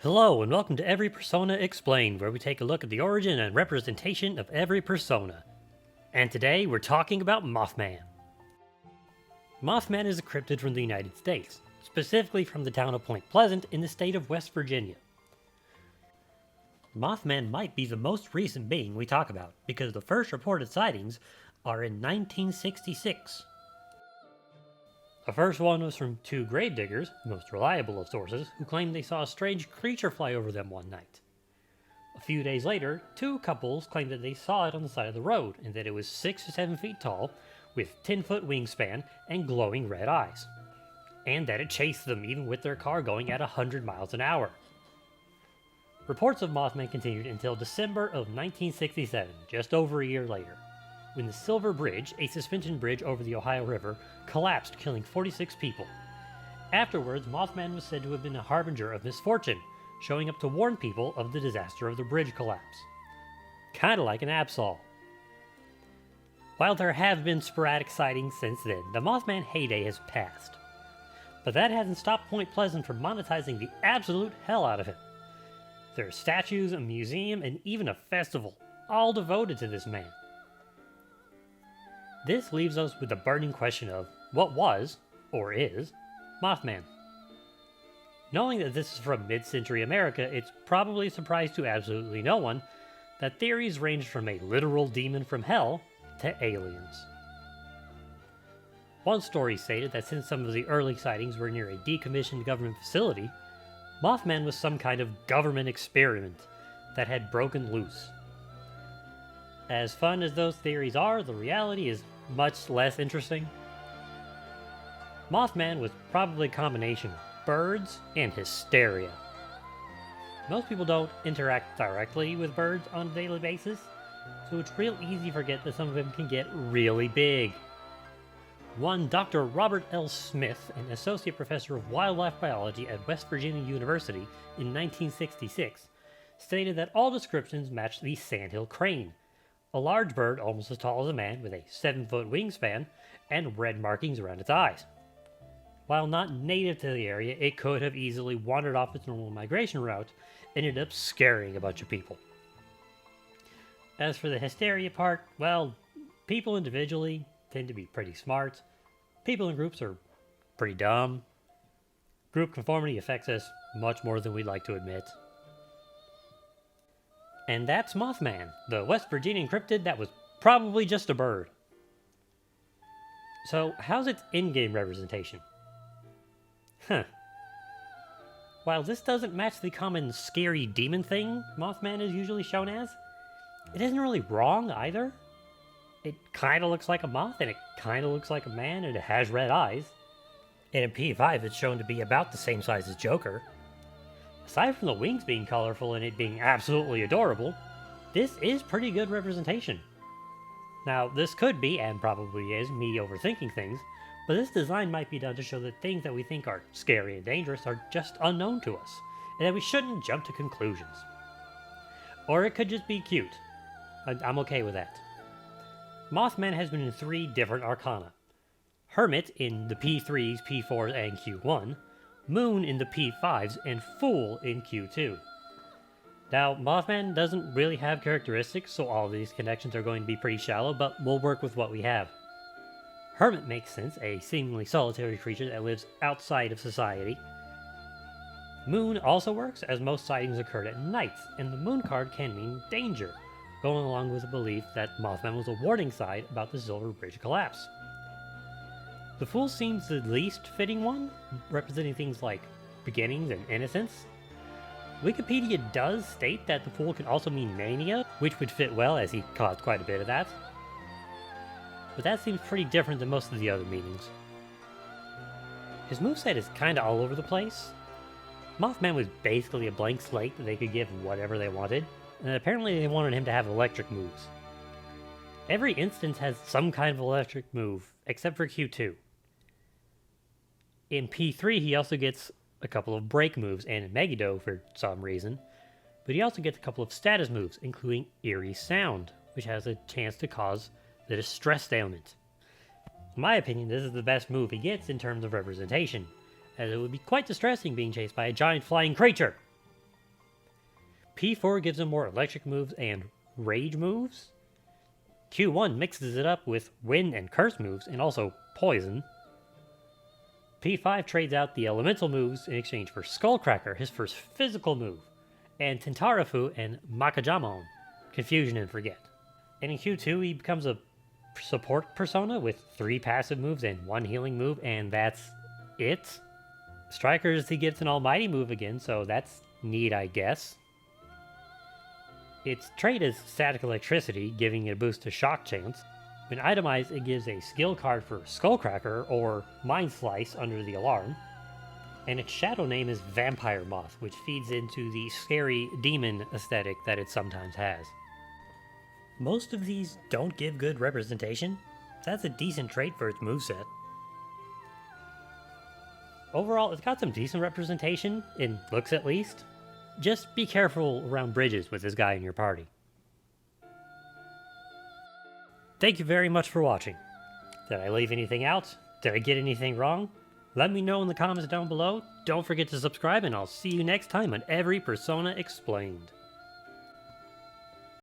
Hello, and welcome to Every Persona Explained, where we take a look at the origin and representation of every persona. And today, we're talking about Mothman. Mothman is a cryptid from the United States, specifically from the town of Point Pleasant in the state of West Virginia. Mothman might be the most recent being we talk about, because the first reported sightings are in 1966. The first one was from two grave diggers, the most reliable of sources, who claimed they saw a strange creature fly over them one night. A few days later, two couples claimed that they saw it on the side of the road, and that it was 6 to 7 feet tall, with 10-foot wingspan and glowing red eyes. And that it chased them even with their car going at 100 miles an hour. Reports of Mothman continued until December of 1967, just over a year later, when the Silver Bridge, a suspension bridge over the Ohio River, collapsed, killing 46 people. Afterwards, Mothman was said to have been a harbinger of misfortune, showing up to warn people of the disaster of the bridge collapse. Kinda like an Absol. While there have been sporadic sightings since then, the Mothman heyday has passed. But that hasn't stopped Point Pleasant from monetizing the absolute hell out of him. There are statues, a museum, and even a festival, all devoted to this man. This leaves us with the burning question of what was, or is, Mothman. Knowing that this is from mid-century America, it's probably a surprise to absolutely no one that theories range from a literal demon from hell to aliens. One story stated that since some of the early sightings were near a decommissioned government facility, Mothman was some kind of government experiment that had broken loose. As fun as those theories are, the reality is much less interesting. Mothman was probably a combination of birds and hysteria. Most people don't interact directly with birds on a daily basis, so it's real easy to forget that some of them can get really big. One Dr. Robert L. Smith, an associate professor of wildlife biology at West Virginia University in 1966, stated that all descriptions matched the sandhill crane, a large bird almost as tall as a man with a 7-foot wingspan and red markings around its eyes. While not native to the area, it could have easily wandered off its normal migration route and ended up scaring a bunch of people. As for the hysteria part, well, people individually tend to be pretty smart. People in groups are pretty dumb. Group conformity affects us much more than we'd like to admit. And that's Mothman, the West Virginian cryptid that was probably just a bird. So, how's its in-game representation? While this doesn't match the common scary demon thing Mothman is usually shown as, it isn't really wrong either. It kinda looks like a moth, and it kinda looks like a man, and it has red eyes. And in P5 it's shown to be about the same size as Joker. Aside from the wings being colorful and it being absolutely adorable, this is pretty good representation. Now, this could be, and probably is, me overthinking things, but this design might be done to show that things that we think are scary and dangerous are just unknown to us, and that we shouldn't jump to conclusions. Or it could just be cute. I'm okay with that. Mothman has been in 3 different arcana. Hermit in the P3s, P4s, and Q1, Moon in the P5s, and Fool in Q2. Now, Mothman doesn't really have characteristics, so all of these connections are going to be pretty shallow, but we'll work with what we have. Hermit makes sense, a seemingly solitary creature that lives outside of society. Moon also works, as most sightings occurred at night, and the Moon card can mean danger, going along with the belief that Mothman was a warning sign about the Silver Bridge collapse. The Fool seems the least fitting one, representing things like beginnings and innocence. Wikipedia does state that the Fool can also mean mania, which would fit well as he caused quite a bit of that. But that seems pretty different than most of the other meanings. His moveset is kinda all over the place. Mothman was basically a blank slate that they could give whatever they wanted, and apparently they wanted him to have electric moves. Every instance has some kind of electric move, except for Q2. In P3 he also gets a couple of break moves and Megiddo for some reason, but he also gets a couple of status moves, including Eerie Sound, which has a chance to cause the distress ailment. In my opinion, this is the best move he gets in terms of representation, as it would be quite distressing being chased by a giant flying creature. P4 gives him more electric moves and rage moves. Q1 mixes it up with wind and curse moves and also poison. P5 trades out the elemental moves in exchange for Skullcracker, his first physical move, and Tentarafu and Makajamon, Confusion and Forget. And in Q2 he becomes a support persona with 3 passive moves and 1 healing move, and that's it. Strikers, he gets an almighty move again, so that's neat, I guess. Its trait is Static Electricity, giving it a boost to shock chance. When itemized, it gives a skill card for Skullcracker or Mind Slice under the alarm. And its shadow name is Vampire Moth, which feeds into the scary demon aesthetic that it sometimes has. Most of these don't give good representation. That's a decent trait for its moveset. Overall, it's got some decent representation, in looks at least. Just be careful around bridges with this guy in your party. Thank you very much for watching. Did I leave anything out? Did I get anything wrong? Let me know in the comments down below. Don't forget to subscribe, and I'll see you next time on Every Persona Explained.